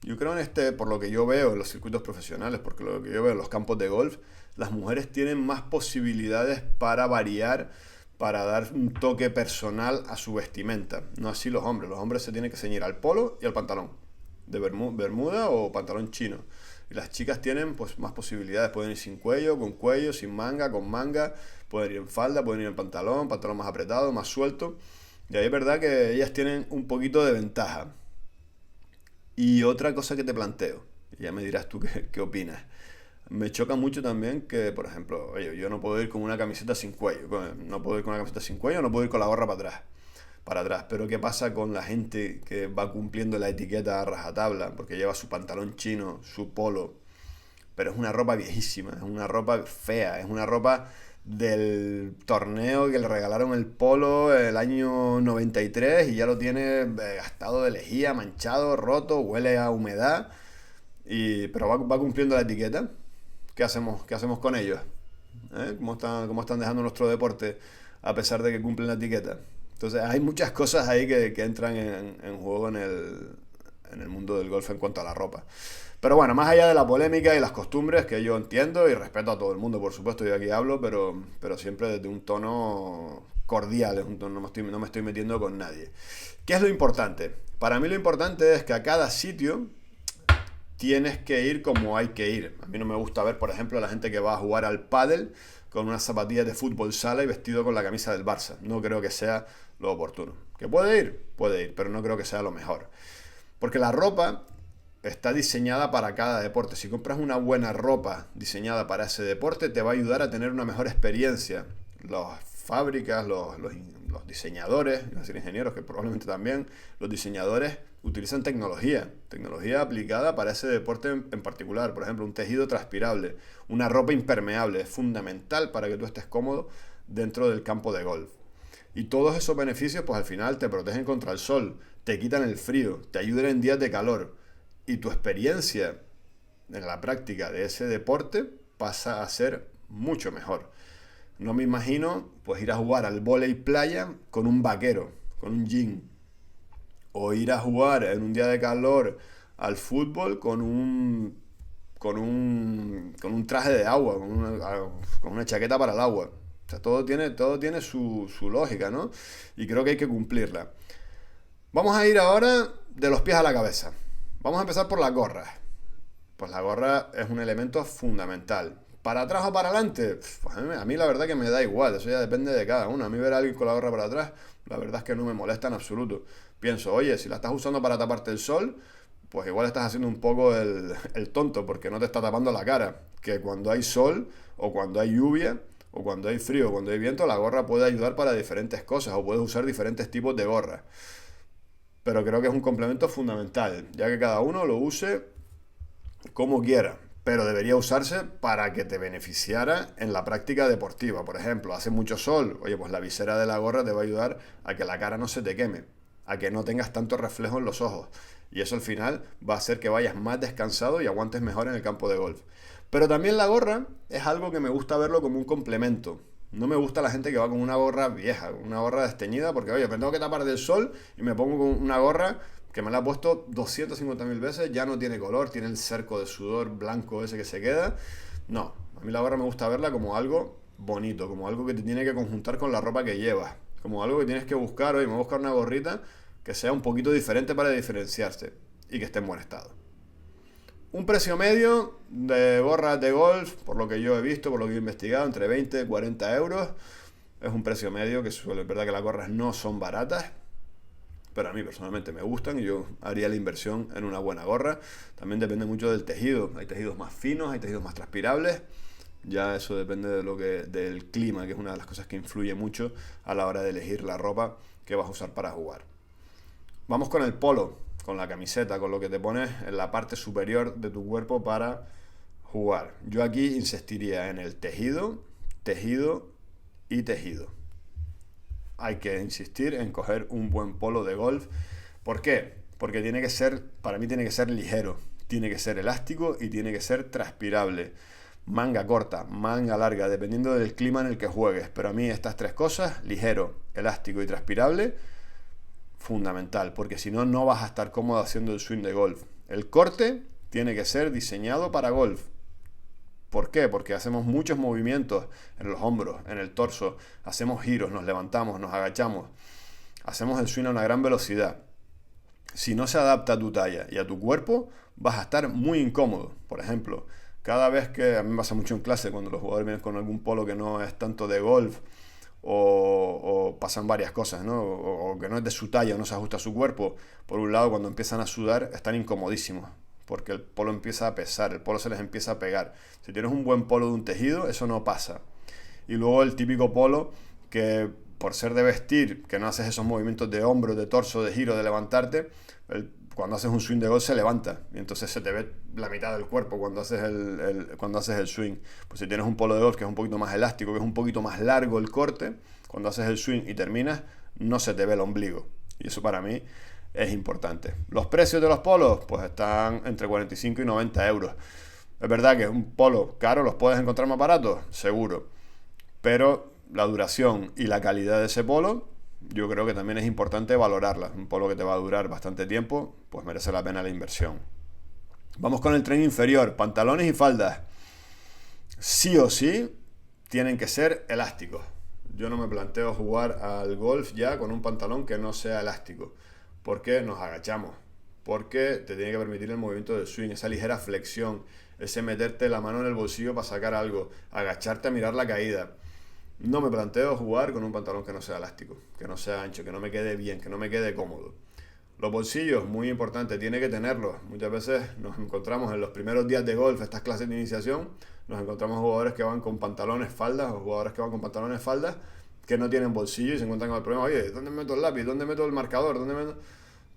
Yo creo por lo que yo veo en los circuitos profesionales, porque lo que yo veo en los campos de golf, las mujeres tienen más posibilidades para variar, para dar un toque personal a su vestimenta. No así los hombres. Los hombres se tienen que ceñir al polo y al pantalón, de bermuda o pantalón chino. Y las chicas tienen pues más posibilidades, pueden ir sin cuello, sin manga, con manga, pueden ir en falda, pueden ir en pantalón más apretado, más suelto. Y ahí es verdad que ellas tienen un poquito de ventaja. Y otra cosa que te planteo, y ya me dirás tú qué opinas. Me choca mucho también que, por ejemplo, oye, yo no puedo ir con una camiseta sin cuello, no puedo ir con una camiseta sin cuello, no puedo ir con la gorra para atrás. Pero ¿qué pasa con la gente que va cumpliendo la etiqueta a rajatabla? Porque lleva su pantalón chino, su polo, pero es una ropa viejísima, es una ropa fea, es una ropa del torneo que le regalaron el polo el año 93 y ya lo tiene gastado de lejía, manchado, roto, huele a humedad, pero va cumpliendo la etiqueta. qué hacemos con ellos? ¿Cómo están dejando nuestro deporte a pesar de que cumplen la etiqueta? Entonces hay muchas cosas ahí que entran en juego en el mundo del golf en cuanto a la ropa. Pero bueno, más allá de la polémica y las costumbres, que yo entiendo y respeto a todo el mundo, por supuesto, yo aquí hablo, pero siempre desde un tono cordial, no me estoy metiendo con nadie. ¿Qué es lo importante? Para mí lo importante es que a cada sitio tienes que ir como hay que ir. A mí no me gusta ver, por ejemplo, a la gente que va a jugar al pádel con unas zapatillas de fútbol sala y vestido con la camisa del Barça. No creo que sea lo oportuno. ¿Que puede ir, pero no creo que sea lo mejor. Porque la ropa está diseñada para cada deporte. Si compras una buena ropa diseñada para ese deporte, te va a ayudar a tener una mejor experiencia. Las fábricas, los diseñadores, iba a decir ingenieros, que probablemente también, los diseñadores utilizan tecnología aplicada para ese deporte en particular. Por ejemplo, un tejido transpirable, una ropa impermeable, es fundamental para que tú estés cómodo dentro del campo de golf. Y todos esos beneficios, pues al final te protegen contra el sol, te quitan el frío, te ayudan en días de calor. Y tu experiencia en la práctica de ese deporte pasa a ser mucho mejor. No me imagino pues ir a jugar al vóley playa con un vaquero, con un jean. O ir a jugar en un día de calor al fútbol con un traje de agua, con una chaqueta para el agua. O sea, todo tiene su lógica, ¿no? Y creo que hay que cumplirla. Vamos a ir ahora de los pies a la cabeza. Vamos a empezar por las gorras. Pues la gorra es un elemento fundamental. ¿Para atrás o para adelante? Pues a mí la verdad que me da igual, eso ya depende de cada uno. A mí ver a alguien con la gorra para atrás, la verdad es que no me molesta en absoluto. Pienso, oye, si la estás usando para taparte el sol, pues igual estás haciendo un poco el tonto, porque no te está tapando la cara. Que cuando hay sol, o cuando hay lluvia, o cuando hay frío, o cuando hay viento, la gorra puede ayudar para diferentes cosas, o puedes usar diferentes tipos de gorra. Pero creo que es un complemento fundamental, ya que cada uno lo use como quiera, pero debería usarse para que te beneficiara en la práctica deportiva. Por ejemplo, hace mucho sol, oye, pues la visera de la gorra te va a ayudar a que la cara no se te queme, a que no tengas tanto reflejo en los ojos, y eso al final va a hacer que vayas más descansado y aguantes mejor en el campo de golf. Pero también la gorra es algo que me gusta verlo como un complemento. No me gusta la gente que va con una gorra vieja, una gorra desteñida, porque oye, me tengo que tapar del sol y me pongo con una gorra que me la he puesto 250.000 veces, ya no tiene color, tiene el cerco de sudor blanco ese que se queda. No, a mí la gorra me gusta verla como algo bonito, como algo que te tiene que conjuntar con la ropa que llevas, como algo que tienes que buscar, oye, me voy a buscar una gorrita que sea un poquito diferente para diferenciarse y que esté en buen estado. Un precio medio de gorras de golf, por lo que yo he visto, por lo que he investigado, entre 20 y 40 euros. Es un precio medio, que es verdad que las gorras no son baratas, pero a mí personalmente me gustan y yo haría la inversión en una buena gorra. También depende mucho del tejido. Hay tejidos más finos, hay tejidos más transpirables. Ya eso depende del clima, que es una de las cosas que influye mucho a la hora de elegir la ropa que vas a usar para jugar. Vamos con el polo, con la camiseta, con lo que te pones en la parte superior de tu cuerpo para jugar. Yo aquí insistiría en el tejido, tejido y tejido. Hay que insistir en coger un buen polo de golf. ¿Por qué? Porque para mí tiene que ser ligero, tiene que ser elástico y tiene que ser transpirable. Manga corta, manga larga, dependiendo del clima en el que juegues. Pero a mí estas tres cosas, ligero, elástico y transpirable, fundamental, porque si no, no vas a estar cómodo haciendo el swing de golf. El corte tiene que ser diseñado para golf. ¿Por qué? Porque hacemos muchos movimientos en los hombros, en el torso, hacemos giros, nos levantamos, nos agachamos, hacemos el swing a una gran velocidad. Si no se adapta a tu talla y a tu cuerpo, vas a estar muy incómodo. Por ejemplo, cada vez que, a mí me pasa mucho en clase, cuando los jugadores vienen con algún polo que no es tanto de golf, o pasan varias cosas, ¿no? O que no es de su talla, no se ajusta a su cuerpo. Por un lado, cuando empiezan a sudar, están incomodísimos, porque el polo empieza a pesar, el polo se les empieza a pegar. Si tienes un buen polo de un tejido, eso no pasa. Y luego el típico polo que, por ser de vestir, que no haces esos movimientos de hombro, de torso, de giro, de levantarte, cuando haces un swing de golf se levanta y entonces se te ve la mitad del cuerpo cuando haces el swing. Pues si tienes un polo de golf que es un poquito más elástico, que es un poquito más largo el corte, cuando haces el swing y terminas, no se te ve el ombligo. Y eso para mí es importante. Los precios de los polos pues están entre 45 y 90 euros. Es verdad que un polo caro los puedes encontrar más baratos, seguro, pero la duración y la calidad de ese polo, yo creo que también es importante valorarla. Un polo que te va a durar bastante tiempo, pues merece la pena la inversión. Vamos con el tren inferior, pantalones y faldas. Sí o sí tienen que ser elásticos. Yo no me planteo jugar al golf ya con un pantalón que no sea elástico, porque nos agachamos, porque te tiene que permitir el movimiento del swing, esa ligera flexión, ese meterte la mano en el bolsillo para sacar algo, agacharte a mirar la caída. No me planteo jugar con un pantalón que no sea elástico, que no sea ancho, que no me quede bien, que no me quede cómodo. Los bolsillos, muy importante, tiene que tenerlos. Muchas veces nos encontramos en los primeros días de golf, estas clases de iniciación, nos encontramos jugadores que van con pantalones faldas o jugadores que van con pantalones faldas que no tienen bolsillo y se encuentran con el problema, oye, ¿dónde meto el lápiz? ¿Dónde meto el marcador? ¿Dónde meto...?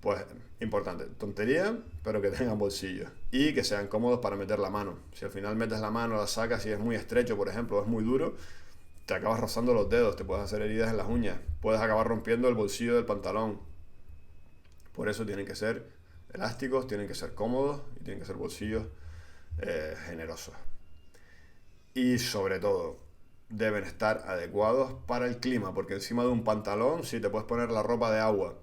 Pues importante, tontería, pero que tengan bolsillos y que sean cómodos para meter la mano. Si al final metes la mano, la sacas y es muy estrecho, por ejemplo, o es muy duro, te acabas rozando los dedos, te puedes hacer heridas en las uñas, puedes acabar rompiendo el bolsillo del pantalón. Por eso tienen que ser elásticos, tienen que ser cómodos y tienen que ser bolsillos generosos. Y sobre todo, deben estar adecuados para el clima, porque encima de un pantalón sí te puedes poner la ropa de agua,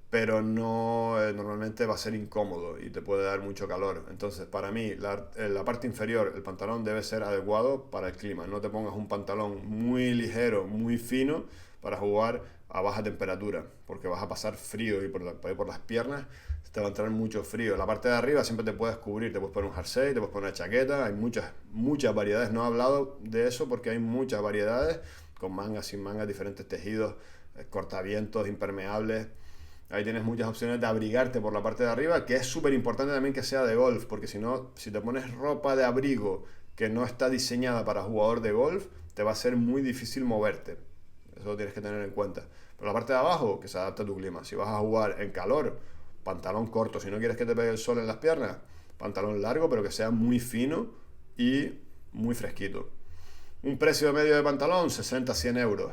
pero no normalmente va a ser incómodo y te puede dar mucho calor. Entonces, para mí, la parte inferior, el pantalón debe ser adecuado para el clima. No te pongas un pantalón muy ligero, muy fino para jugar a baja temperatura, porque vas a pasar frío y por las piernas te va a entrar mucho frío. La parte de arriba siempre te puedes cubrir, te puedes poner un jersey, te puedes poner una chaqueta, hay muchas variedades. No he hablado de eso porque hay muchas variedades, con mangas, sin mangas, diferentes tejidos, cortavientos, impermeables. Ahí tienes muchas opciones de abrigarte por la parte de arriba, que es súper importante también que sea de golf, porque si no, si te pones ropa de abrigo que no está diseñada para jugador de golf, te va a ser muy difícil moverte. Eso lo tienes que tener en cuenta. Pero la parte de abajo, que se adapta a tu clima. Si vas a jugar en calor, pantalón corto. Si no quieres que te pegue el sol en las piernas, pantalón largo, pero que sea muy fino y muy fresquito. Un precio medio de pantalón, 60-100 euros.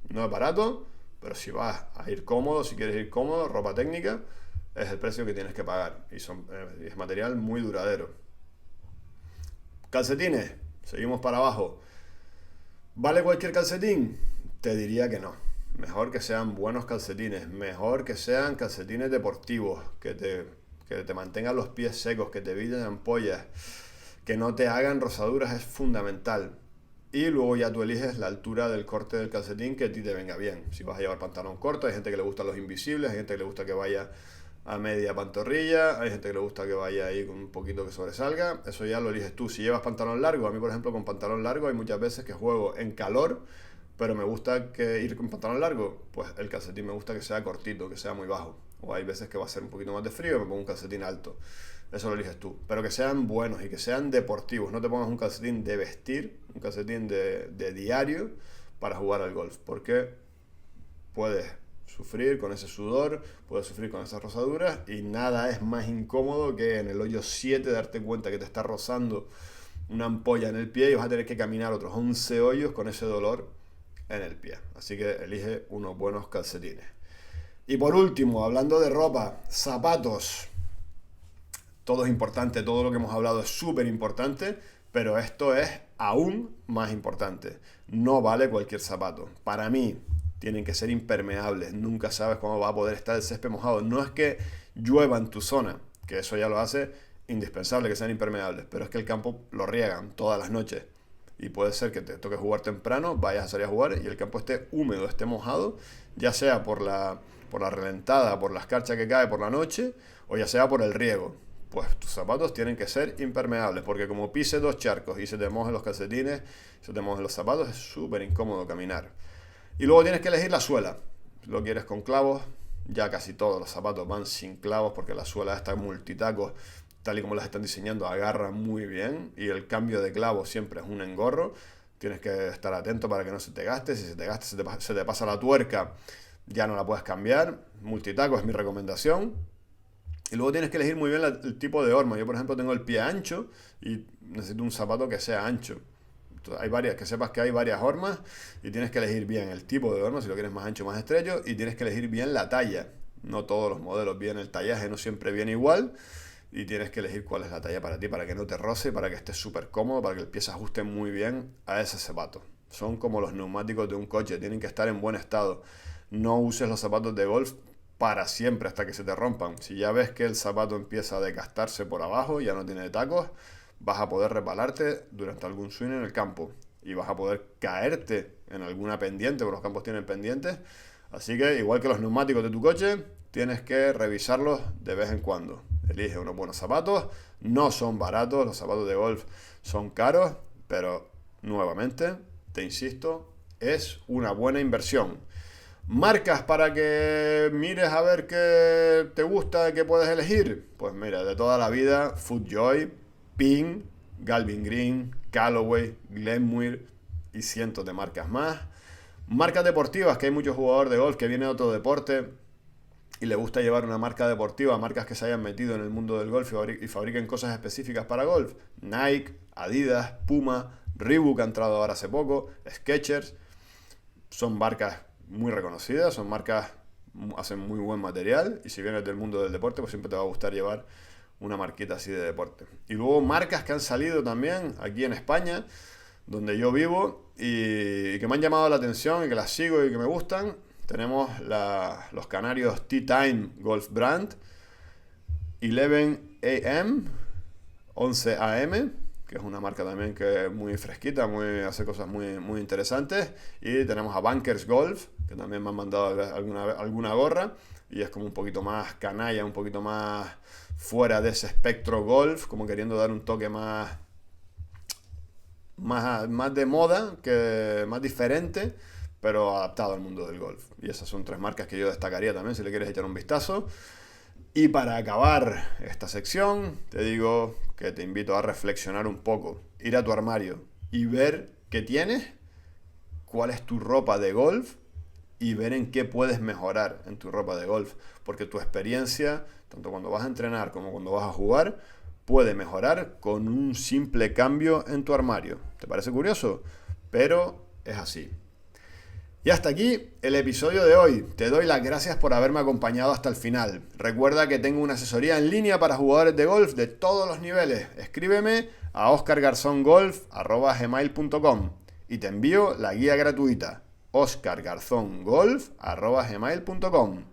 No es barato, pero si vas a ir cómodo, si quieres ir cómodo, ropa técnica, es el precio que tienes que pagar. Y es material muy duradero. Calcetines, seguimos para abajo. ¿Vale cualquier calcetín? Te diría que no. Mejor que sean buenos calcetines, mejor que sean calcetines deportivos, que te mantengan los pies secos, que te eviten ampollas, que no te hagan rosaduras, es fundamental. Y luego ya tú eliges la altura del corte del calcetín que a ti te venga bien. Si vas a llevar pantalón corto, hay gente que le gustan los invisibles, hay gente que le gusta que vaya a media pantorrilla, hay gente que le gusta que vaya ahí con un poquito que sobresalga, eso ya lo eliges tú. Si llevas pantalón largo, a mí por ejemplo con pantalón largo hay muchas veces que juego en calor, pero me gusta que ir con pantalón largo, pues el calcetín me gusta que sea cortito, que sea muy bajo. O hay veces que va a ser un poquito más de frío y me pongo un calcetín alto. Eso lo eliges tú. Pero que sean buenos y que sean deportivos. No te pongas un calcetín de vestir, un calcetín de diario para jugar al golf. Porque puedes sufrir con ese sudor, puedes sufrir con esas rosaduras y nada es más incómodo que en el hoyo 7 darte cuenta que te está rozando una ampolla en el pie y vas a tener que caminar otros 11 hoyos con ese dolor en el pie. Así que elige unos buenos calcetines. Y por último, hablando de ropa, zapatos. Todo es importante, todo lo que hemos hablado es súper importante, pero esto es aún más importante. No vale cualquier zapato. Para mí, tienen que ser impermeables. Nunca sabes cómo va a poder estar el césped mojado. No es que llueva en tu zona, que eso ya lo hace indispensable que sean impermeables, pero es que el campo lo riegan todas las noches. Y puede ser que te toque jugar temprano, vayas a salir a jugar y el campo esté húmedo, esté mojado, ya sea por la reventada, por la escarcha que cae por la noche, o ya sea por el riego. Pues tus zapatos tienen que ser impermeables, porque como pise 2 charcos y se te mojen los calcetines, se te mojen los zapatos, es súper incómodo caminar. Y luego tienes que elegir la suela. Si lo quieres con clavos, ya casi todos los zapatos van sin clavos, porque la suela está multitacos, tal y como las están diseñando, agarra muy bien y el cambio de clavo siempre es un engorro. Tienes que estar atento para que no se te gaste. Si se te gasta, se te pasa la tuerca, ya no la puedes cambiar. Multitaco es mi recomendación. Y luego tienes que elegir muy bien el tipo de horma. Yo, por ejemplo, tengo el pie ancho y necesito un zapato que sea ancho. Entonces, que sepas que hay varias hormas y tienes que elegir bien el tipo de horma, si lo quieres más ancho o más estrecho, y tienes que elegir bien la talla. No todos los modelos vienen, el tallaje no siempre viene igual. y tienes que elegir cuál es la talla para ti, para que no te roce, para que estés súper cómodo, para que el pie se ajuste muy bien a ese zapato. Son como los neumáticos de un coche, tienen que estar en buen estado. No uses los zapatos de golf para siempre hasta que se te rompan. Si ya ves que el zapato empieza a desgastarse por abajo, ya no tiene tacos, vas a poder resbalarte durante algún swing en el campo y vas a poder caerte en alguna pendiente, porque los campos tienen pendientes. Así que, igual que los neumáticos de tu coche, tienes que revisarlos de vez en cuando. Elige unos buenos zapatos, no son baratos, los zapatos de golf son caros, pero nuevamente, te insisto, es una buena inversión. Marcas para que mires a ver qué te gusta, qué puedes elegir. Pues mira, de toda la vida, FootJoy, Ping, Galvin Green, Callaway, Glenmuir y cientos de marcas más. Marcas deportivas, que hay muchos jugadores de golf que vienen de otro deporte y le gusta llevar una marca deportiva, marcas que se hayan metido en el mundo del golf y fabriquen cosas específicas para golf. Nike, Adidas, Puma, Reebok ha entrado ahora hace poco, Skechers. Son marcas muy reconocidas, son marcas hacen muy buen material y si vienes del mundo del deporte pues siempre te va a gustar llevar una marquita así de deporte. Y luego marcas que han salido también aquí en España, donde yo vivo y que me han llamado la atención y que las sigo y que me gustan. Tenemos los canarios Tee Time Golf Brand, 11 AM, 11 AM, que es una marca también que es muy fresquita, hace cosas muy interesantes. Y tenemos a Bankers Golf, que también me han mandado alguna gorra, y es como un poquito más canalla, un poquito más fuera de ese espectro golf, como queriendo dar un toque más de moda, más diferente, pero adaptado al mundo del golf. Y esas son 3 marcas que yo destacaría también, si le quieres echar un vistazo. Y para acabar esta sección, te digo que te invito a reflexionar un poco, ir a tu armario y ver qué tienes, cuál es tu ropa de golf y ver en qué puedes mejorar en tu ropa de golf. Porque tu experiencia, tanto cuando vas a entrenar como cuando vas a jugar, puede mejorar con un simple cambio en tu armario. ¿Te parece curioso? Pero es así. Y hasta aquí el episodio de hoy. Te doy las gracias por haberme acompañado hasta el final. Recuerda que tengo una asesoría en línea para jugadores de golf de todos los niveles. Escríbeme a oscargarzongolf@gmail.com y te envío la guía gratuita oscargarzongolf@gmail.com.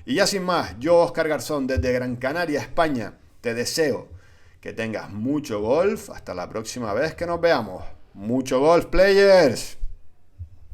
Y ya sin más, yo, Óscar Garzón, desde Gran Canaria, España, te deseo que tengas mucho golf hasta la próxima vez que nos veamos. ¡Mucho golf, players!